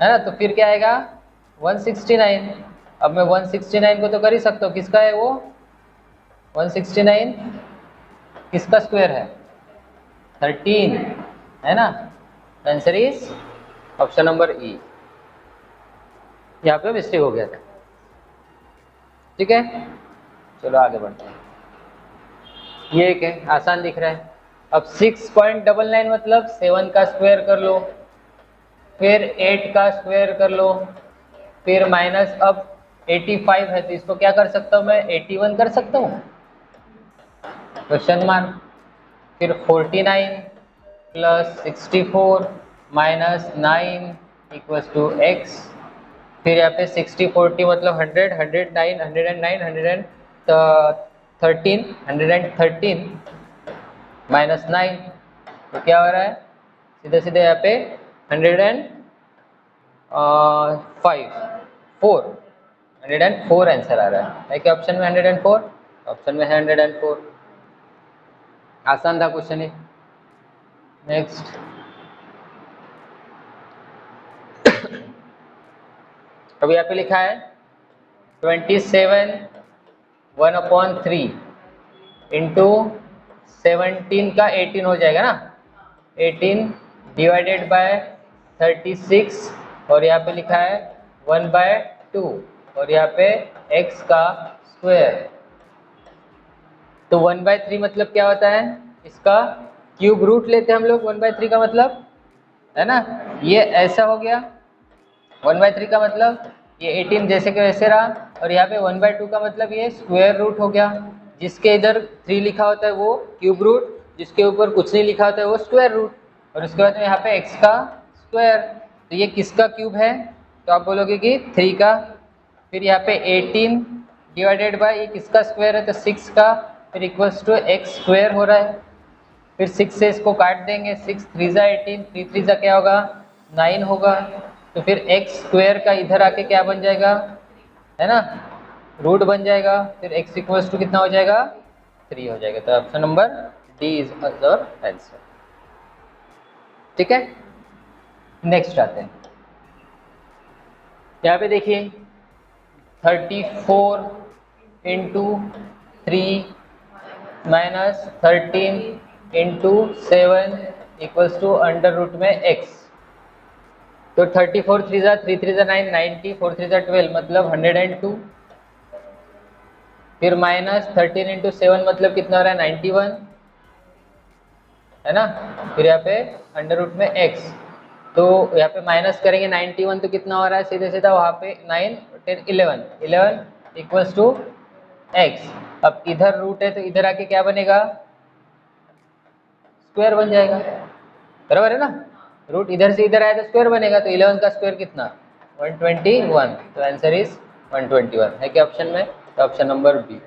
है ना, तो फिर क्या आएगा 169। अब मैं 169 को तो कर ही सकता हूँ, किसका है वो 169, किसका स्क्वायर है 13 है ना, आंसर इज ऑप्शन नंबर ई। यहाँ पे मिस्टेक हो गया था, ठीक है, चलो आगे बढ़ते हैं। ये एक है, आसान दिख रहा है। अब 6.99 मतलब 7 का स्क्वायर कर लो, फिर 8 का स्क्वायर कर लो, फिर माइनस, अब 85 है तो इसको क्या कर सकता हूँ मैं, 81 कर सकता हूँ, क्वेश्चन मार्क, फिर 49 plus 64 minus 9 equals to X, फिर यहाँ पे 60 40 मतलब 100, 109 109 113 113 माइनस 9, तो क्या हो रहा है, सीधे सीधे यहाँ पे 104 आंसर आ रहा है कि ऑप्शन में 104, ऑप्शन में है 104। आसान था क्वेश्चन है। नेक्स्ट, अभी यहाँ पे लिखा है 27 1/3 इंटू 17 का 18 हो जाएगा ना, 18 डिवाइडेड बाय 36, और यहाँ पे लिखा है 1/2, और यहाँ पे x का स्क्वायर, तो 1/3 मतलब क्या होता है, इसका क्यूब रूट लेते हैं हम लोग, 1/3 का मतलब है ना, ये ऐसा हो गया 1/3 का मतलब ये 18 जैसे के वैसे रहा, और यहाँ पे 1/2 का मतलब ये स्क्वायर रूट हो गया, जिसके इधर 3 लिखा होता है वो क्यूब रूट, जिसके ऊपर कुछ नहीं लिखा होता है वो स्क्वायर रूट, और उसके बाद में यहाँ पे x का स्क्वायर। तो ये किसका क्यूब है? तो आप बोलोगे कि 3 का। फिर यहाँ पे 18 डिवाइडेड बाय ये किसका स्क्वायर है? तो 6 का। फिर इक्वल्स टू x स्क्वायर हो रहा है। फिर 6 से इसको काट देंगे, 6 3 ज़ा 18, 3 3 ज़ा क्या होगा? 9 होगा। तो फिर x स्क्वायर का इधर आके क्या बन जाएगा, है ना, रूट बन जाएगा। फिर x इक्वल्स टू कितना हो जाएगा? 3 हो जाएगा। तो option number D is our answer. ठीक है, नेक्स्ट आते हैं। यहाँ पे देखिए 34 into 3 minus 13 into 7 equals to under root में x। तो 34 3 ज़ा 3 3 ज़ा 9, 90, 4 3 ज़ा 12 मतलब 102। फिर माइनस 13 इंटू 7 मतलब कितना हो रहा है? 91, है ना। फिर यहाँ पे अंडर रूट में x, तो यहाँ पे माइनस करेंगे 91 तो कितना हो रहा है? सीधे सीधा वहाँ पे 9 10 11 इक्वल्स टू x। अब इधर रूट है तो इधर आके क्या बनेगा? स्क्वायर बन जाएगा, बराबर है ना। रूट इधर से इधर आया तो स्क्वायर बनेगा, तो 11 का स्क्वायर कितना? 121। तो आंसर इज 121 है क्या ऑप्शन में? तो ऑप्शन नंबर बी।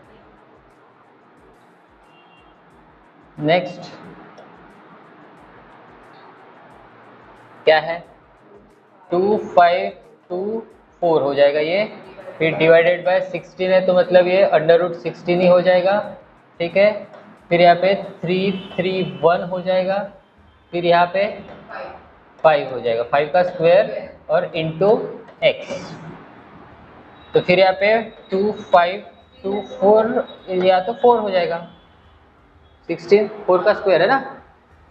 नेक्स्ट क्या है? 2524 हो जाएगा ये। फिर डिवाइडेड बाय 16 है तो मतलब ये अंडर रूट 16 ही हो जाएगा। ठीक है, फिर यहाँ पे 331 हो जाएगा। फिर यहाँ पे 5 हो जाएगा, 5 का स्क्वायर और इंटू एक्स। तो फिर यहाँ पे 2524 या तो 4 हो जाएगा। 16 4 का स्क्वायर है ना,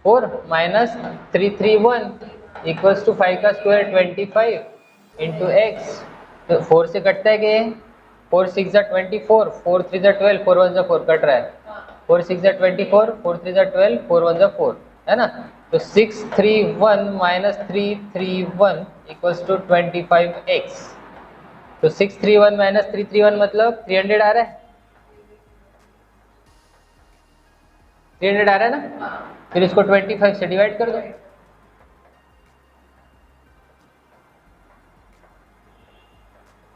4 माइनस 331 इक्वल्स टू 5 का स्क्वायर 25 इंटू एक्स। तो 4 से कटता है कि 4 6 ज़ा 24, 4 3 ज़ा 12, 4 1 ज़ा 4 कट रहा है। 4 6 ज़ा 24, 4 3 ज़ा 12, 4 1 ज़ा 4, है ना। तो 631 माइनस 331 इक्वल्स टू 25x। तो 631 माइनस 331 मतलब 300 आ रहा है, 300 आ रहा है ना। फिर इसको 25 से डिवाइड कर दो।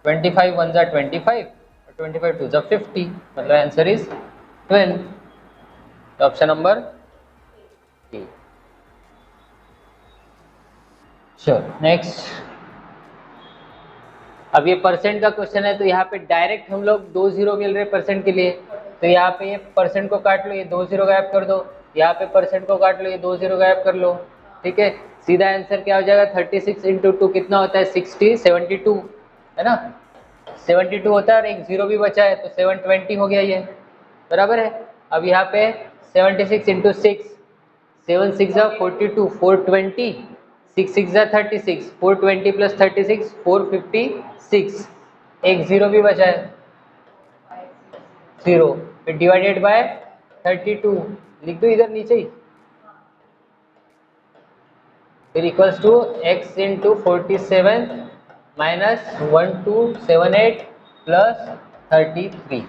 25 1 ज़ा 25 और 25 2 ज़ा 50 मतलब आंसर इज 12। तो ऑप्शन नंबर ए। चलो नेक्स्ट। अब ये परसेंट का क्वेश्चन है तो यहाँ पे डायरेक्ट हम लोग 2 जीरो मिल रहे परसेंट के लिए, तो यहाँ पे ये परसेंट को काट लो, ये 2 जीरो गायब कर दो। यहाँ पे परसेंट को काट लो, ये 2 जीरो गायब कर लो। ठीक है, सीधा आंसर क्या हो जाएगा? 36 इंटू 2 कितना होता है? 60 72, है ना। 72 होता है और एक जीरो भी बचा है तो 720 हो गया ये, बराबर है। अब यहाँ पे 76 इंटू 6, 7 6 ज़ा 42, 420, 6 6 ज़ा 36, 420 प्लस 36 456, एक जीरो भी बचा है, जीरो। फिर डिवाइडेड बाय 32 लिख दो इधर नीचे ही। फिर equals to x into 47 minus 1278 plus 33।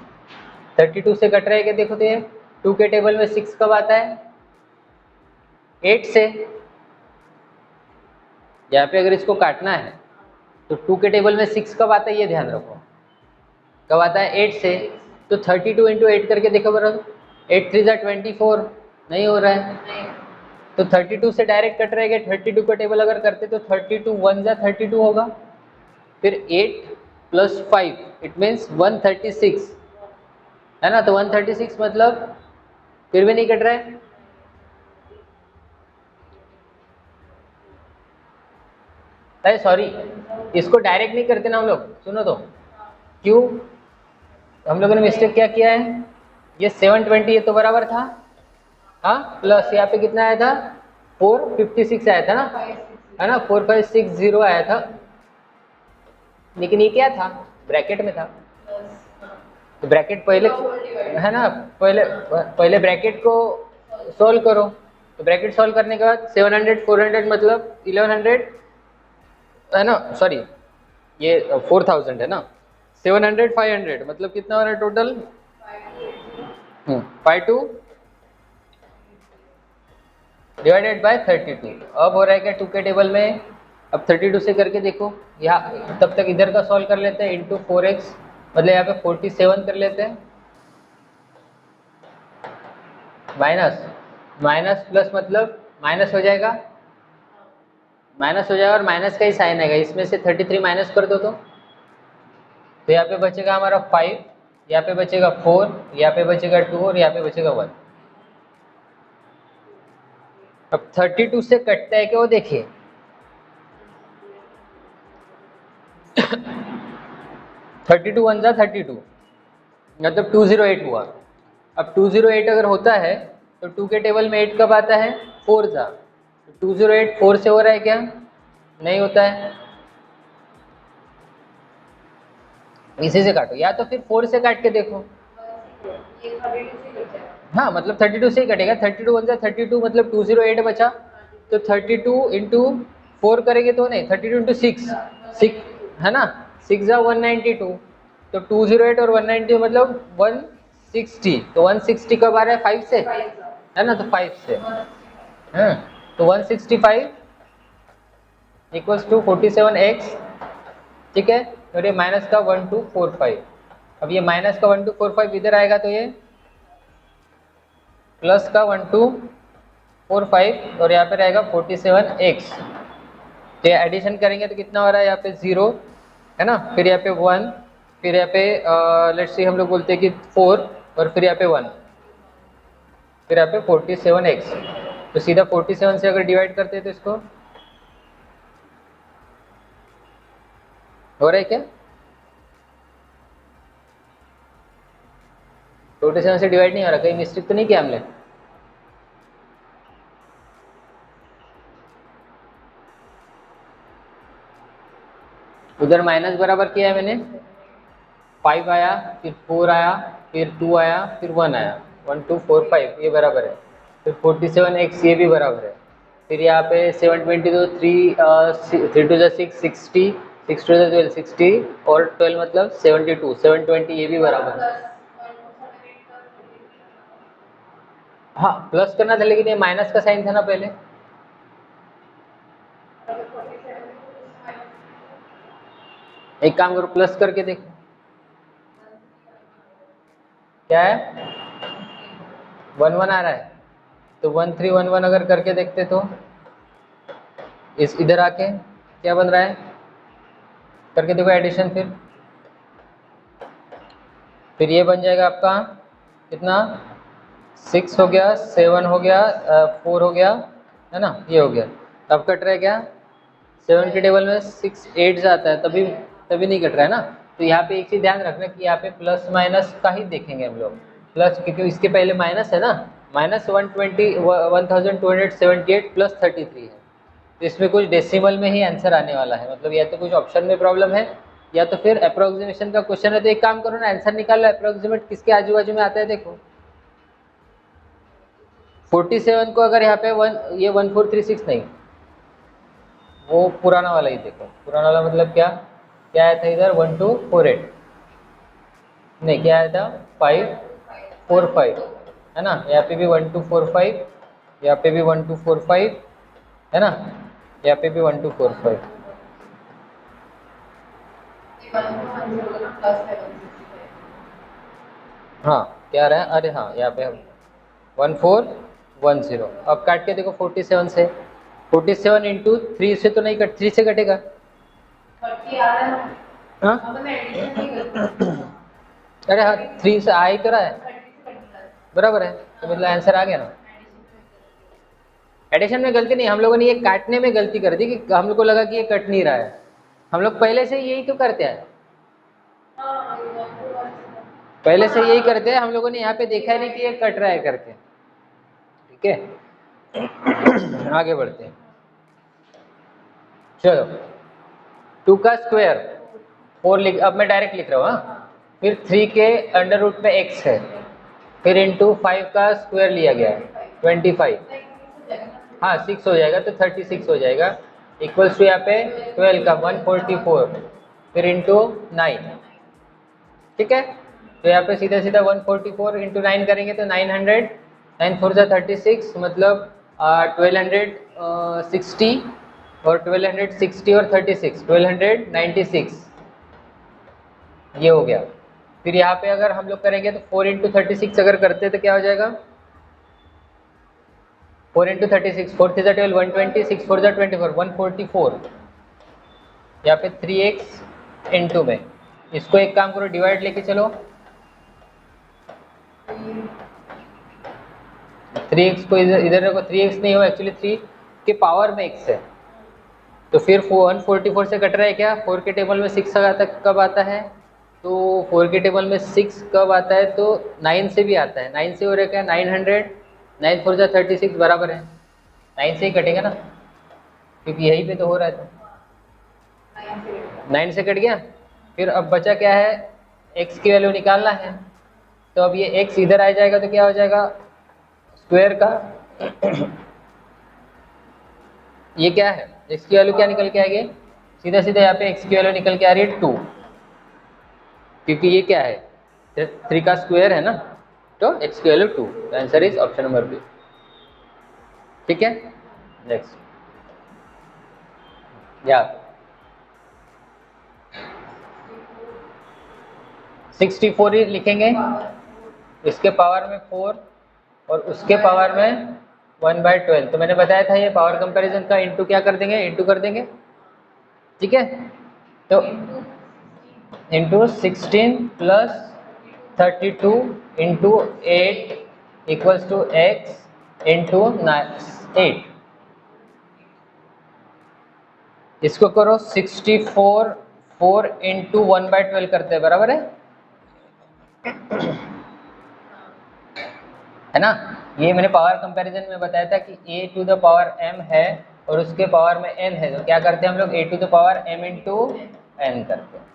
32 से कट रहा है क्या? देखो तो ये 2 के टेबल में 6 कब आता है? 8 से। यहाँ पे अगर इसको काटना है तो 2 के टेबल में 6 कब आता है ये ध्यान रखो, कब आता है? 8 से। तो 32 इंटू 8 करके देखो बराबर, 8 3 ज़ा 24 नहीं हो रहा है, तो 32 से डायरेक्ट कट रहेगा। 32 का टेबल अगर करते तो 32 1 ज़ा 32 होगा, फिर 8 प्लस 5 इट मीन्स 136, है ना। तो 136 मतलब फिर भी नहीं कट रहा है। अरे सॉरी, इसको डायरेक्ट नहीं करते ना हम लोग, सुनो तो। क्यों? हम लोगों ने मिस्टेक क्या किया है? ये 720 ये तो बराबर था, हाँ, प्लस यहाँ पे कितना आया था? 456 आया था ना, है ना, 4560 आया था। लेकिन ये क्या था? ब्रैकेट में था, तो ब्रैकेट पहले, है ना, पहले ब्रैकेट को सॉल्व करो। तो ब्रैकेट सॉल्व करने के बाद 700 400 मतलब 1100, है ना, सॉरी ये 4000 है ना। 700 500 मतलब कितना हो रहा है total? Five two divided by 32। अब हो रहा है क्या 2 के टेबल में, अब 32 से करके देखो, यहाँ तब तक इधर का सॉल्व कर लेते हैं, इंटू 4x, मतलब यहाँ पे 47 कर लेते हैं, माइनस माइनस प्लस मतलब माइनस हो जाएगा, माइनस हो जाएगा और माइनस का ही साइन आएगा, इसमें से 33 माइनस कर दो तो यहाँ पे बचेगा हमारा 5, यहाँ पे बचेगा 4, यहाँ पे बचेगा 2 और यहाँ पे बचेगा 1। अब 32 से कटता है क्या वो देखिए, 32 वन जा 32, मतलब 208 हुआ। अब 208 अगर होता है तो 2 के टेबल में 8 कब आता है, 4 जा, 208 4 से हो रहा है क्या, नहीं होता है, इसी से काटो, या तो फिर 4 से काट के देखो, हाँ मतलब 32 से ही कटेगा, 32 वन जा 32, मतलब 208 बचा, तो 32 इंटू 4 करेंगे तो नहीं, 32 इंटू 6 है ना, 6 जा 192, तो 208 और 190 मतलब 160, तो 160 कब आ रहा है 5 से, है ना, तो 5 से, हाँ तो 165 इक्वल्स टू 47x, ठीक है, और ये माइनस का 1245, अब ये माइनस का 1245 इधर आएगा तो ये प्लस का 1245 और यहाँ पे रहेगा 47x, तो ये एडिशन करेंगे तो कितना हो रहा है, यहाँ पे 0 है ना, फिर यहाँ पे 1, फिर यहाँ पे लेट्स सी हम लोग बोलते हैं कि 4 और फिर यहाँ पे 1, फिर यहाँ पे 47x, तो सीधा 47 से अगर डिवाइड करते हैं तो इसको हो रहा है क्या, 47 से डिवाइड नहीं हो रहा, कहीं मिस्टेक तो नहीं किया हमने, उधर माइनस बराबर किया है मैंने, 5 आया, फिर 4 आया, फिर 2 आया, फिर 1 आया, 1 2 4 5 ये बराबर है, फिर 47x ये भी बराबर है, फिर यहाँ पे 720 तो 3 टू जा 6 60, 6 टू जा 12 60 और 12 मतलब 72, 720 ये भी बराबर है, हाँ प्लस करना था लेकिन ये माइनस का साइन था ना पहले, एक काम करो प्लस करके देखो क्या है, 1 1 आ रहा है, तो 1 3 1 1 अगर करके देखते तो इस इधर आके क्या बन रहा है, करके देखो एडिशन, फिर ये बन जाएगा आपका कितना, 6 हो गया, 7 हो गया, 4 हो गया, है ना, ये हो गया, अब कट रहा है क्या, 7 के टेबल में 6 8 जाता है, तभी तभी नहीं कट रहा है ना, तो यहाँ पे एक चीज़ ध्यान रखना कि यहाँ पे प्लस माइनस का ही देखेंगे हम लोग, प्लस क्योंकि इसके पहले माइनस है ना, माइनस 1278 प्लस 33 है, तो इसमें कुछ डेसिमल में ही आंसर आने वाला है, मतलब या तो कुछ ऑप्शन में प्रॉब्लम है या तो फिर अप्रोक्सीमेशन का क्वेश्चन है, तो एक काम करो ना आंसर निकाल लो, अप्रोक्सीमेट किसके आजू बाजू में आता है देखो, 47 को अगर यहाँ पे ये 1436 नहीं, वो पुराना वाला ही देखो, पुराना वाला मतलब क्या क्या आया था इधर 1248, नहीं क्या आया था 545, है ना, यहाँ पे भी 1245, यहाँ पे भी 1245, है ना, यहाँ पे भी 1245, हाँ क्या रहा है, अरे हाँ यहाँ पे हम 1410, अब काट के देखो 47 से, 47 इंटू 3 से तो नहीं कट, 3 से कटेगा, हाँ अरे हाँ 3 से आ ही तो रहा है, बराबर है, तो मतलब आंसर आ गया ना, एडिशन में गलती नहीं, हम लोगों ने ये काटने में गलती कर दी कि हम लोग को लगा कि ये कट नहीं रहा है, हम लोग पहले से यही तो करते हैं, पहले से यही करते हैं, हम लोगों ने यहाँ पे देखा है नहीं कि ये कट रहा है करके, ठीक है आगे बढ़ते हैं, चलो 2 का स्क्वायर 4 लिख, अब मैं डायरेक्ट लिख रहा हूँ, हाँ फिर 3 के अंडर रूट में x है, फिर इंटू 5 का स्क्वायर लिया गया है 25, हाँ 6 हो जाएगा तो 36 हो जाएगा, इक्वल्स टू यहाँ पे 12 का 144, फिर इंटू 9, ठीक है, तो यहाँ पे सीधा सीधा 144 इंटू 9 करेंगे तो 900, 9 4 जा 36, मतलब 1260, और 1260 और 36 1296, ये हो गया। फिर यहाँ पे अगर हम लोग करेंगे तो 4 इंटू 36 अगर करते तो क्या हो जाएगा, 4 इंटू 36, 4 3 12, 120, 6 4 24, 144। यहाँ पे 3x इंटू में, इसको एक काम करो डिवाइड लेके चलो, 3x को इधर रखो, 3x नहीं हो, एक्चुअली 3 के पावर में x है, तो फिर 144 से कट रहा है क्या, 4 के टेबल में 6 तक कब आता है, तो 4 के टेबल में 6 कब आता है, तो 9 से भी आता है, 9 से हो रहा है क्या, 900, 9 4 जा 36 बराबर है, 9 से ही कटेगा ना, क्योंकि यहीं पे तो हो रहा है, तो 9 से कट गया। फिर अब बचा क्या है, x की वैल्यू निकालना है, तो अब ये x इधर आ जाएगा तो क्या हो जाएगा, स्क्वायर का ये क्या है, x की वैल्यू क्या निकल के आएगी, सीधा सीधा यहाँ पे x की वैल्यू निकल के आ रही है 2, क्योंकि ये क्या है, 3 का स्क्वायर है ना, तो x की value 2, answer is option number B. ठीक है, नेक्स्ट या 64 ही लिखेंगे, इसके पावर में 4 और उसके पावर में 1/12, तो मैंने बताया था ये पावर कंपैरिजन का इंटू क्या कर देंगे, इंटू कर देंगे, ठीक है, तो into 16 plus 32 into 8 equals to x into 8, इसको करो 64, 4 इंटू 1/12 करते हैं, बराबर है ना। ये मैंने पावर कंपैरिजन में बताया था कि a to the power m है और उसके पावर में n है, तो क्या करते हैं हम लोग, a to the power m into n करते हैं,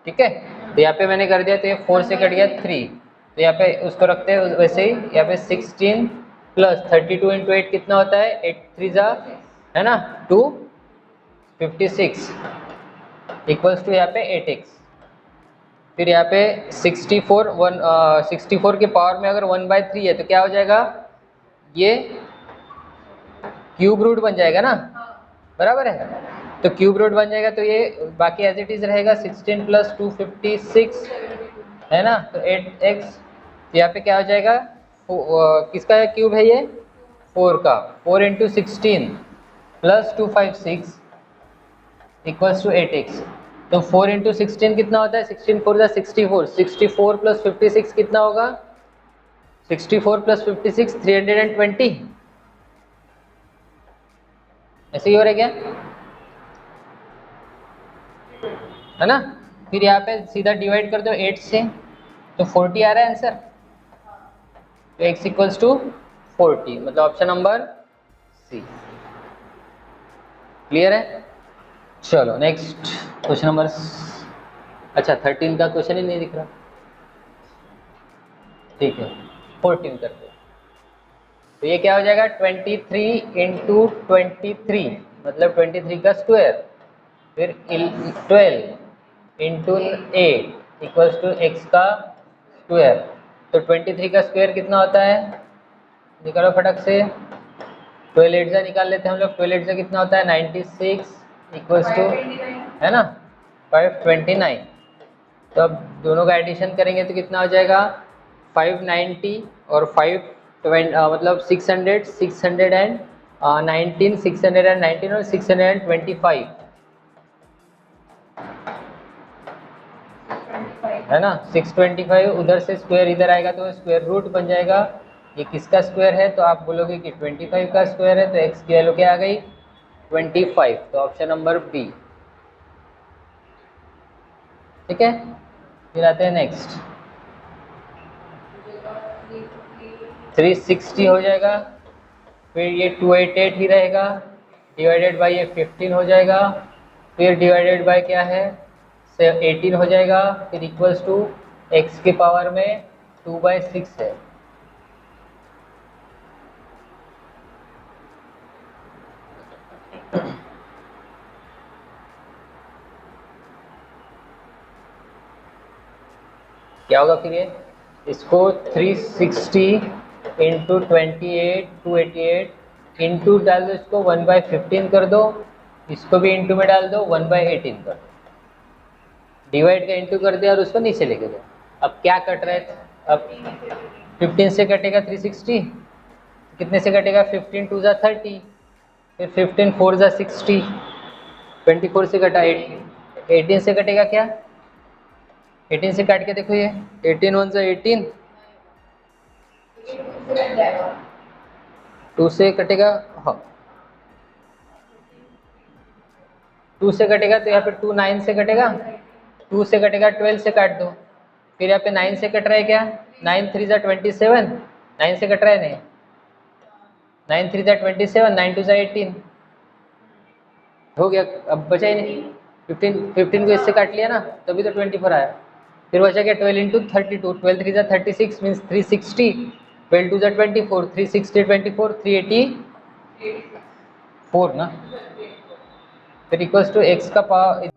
ठीक है। तो यहाँ पे मैंने कर दिया, तो ये 4 से कट गया 3, तो यहाँ पे उसको रखते हैं वैसे ही, यहाँ पे 16 प्लस 32 इंटू 8 कितना होता है, 8 3 जा, है ना, 256 इक्वल्स टू यहाँ पे 8x। फिर यहाँ पे 64 के पावर में अगर 1/3 है तो क्या हो जाएगा, ये क्यूब रूट बन जाएगा ना, बराबर है, तो क्यूब रूट बन जाएगा, तो ये बाकी एज इट इज रहेगा, 16 प्लस 256 है ना, तो 8x, यहाँ पे क्या हो जाएगा, किसका क्यूब है ये, 4 का, 4 into 16 plus 256 equals to 8x, तो 4 इंटू 16 कितना होता है, 16 4 जा 64, 64 प्लस 56 कितना होगा, 64 प्लस 56 320, ऐसे ही हो रहा है क्या, है ना। फिर यहाँ पे सीधा डिवाइड कर दो 8 से, तो 40 आ रहा है आंसर, तो x इक्वल्स टू 40, मतलब ऑप्शन नंबर सी। क्लियर है, चलो नेक्स्ट क्वेश्चन नंबर, अच्छा 13 का क्वेश्चन ही नहीं दिख रहा, ठीक है 14 करते, तो ये क्या हो जाएगा, 23 इंटू 23, मतलब 23 का स्क्वायर, फिर 12 इंटू 8 इक्वल्स टू एक्स का स्क्वायर, तो 23 का स्क्वायर कितना होता है, निकालो फटक से, 12 8 से निकाल लेते हैं हम लोग, 12 8 से कितना होता है, 96 इक्वल्स टू, है ना, 529, तो अब दोनों का एडिशन करेंगे तो कितना हो जाएगा, 590 और 520, मतलब 600, 619, 619 और 625, है ना, 625, उधर से स्क्वायर इधर आएगा तो स्क्वायर रूट बन जाएगा, ये किसका स्क्वायर है, तो आप बोलोगे कि 25 का स्क्वायर है, तो एक्स की वैल्यू क्या आ गई, 25, तो ऑप्शन नंबर बी। ठीक है, फिर आते हैं नेक्स्ट, 360 हो जाएगा, फिर ये 288 ही रहेगा, डिवाइडेड बाई ये 15 हो जाएगा, फिर डिवाइडेड बाय क्या है, 18 हो जाएगा, फिर इक्वल्स टू एक्स के पावर में 2/6 है, क्या होगा फिर ये, इसको 360 इंटू 28 288 इंटू डाल दो, इसको 1/15 कर दो, इसको भी इंटू में डाल दो 1/18 कर दो, डिवाइड का इंटू कर दिया और उसको नीचे लेके दो। अब क्या कट रहा है, अब 15 से कटेगा 360, कितने से कटेगा 15 2 ज़ा 30, फिर 15 4 ज़ा 60, 24 से कटा 18 से कटेगा क्या, 18 से काट के देखो ये 18 1 ज़ा 18, 2 से कटेगा, हाँ 2 से कटेगा तो यहाँ पे 2 9 से कटेगा, 2 से कटेगा 12 से काट दो, फिर यहाँ पे 9 से कट रहा है क्या, 9 3 ज़ा 27, 9 से कट रहा है नहीं, 9 3 ज़ा 27, 9 2 ज़ा 18 हो गया। अब बचा ही नहीं, 15 को इससे काट लिया ना तभी तो 24 आया, फिर बचा क्या 12 इंटू 32, 12 3 ज़ा 36 मीन्स 360, 12 2 ज़ा 24, 360 24 384 ना, फिर इक्वल्स टू एक्स का पावर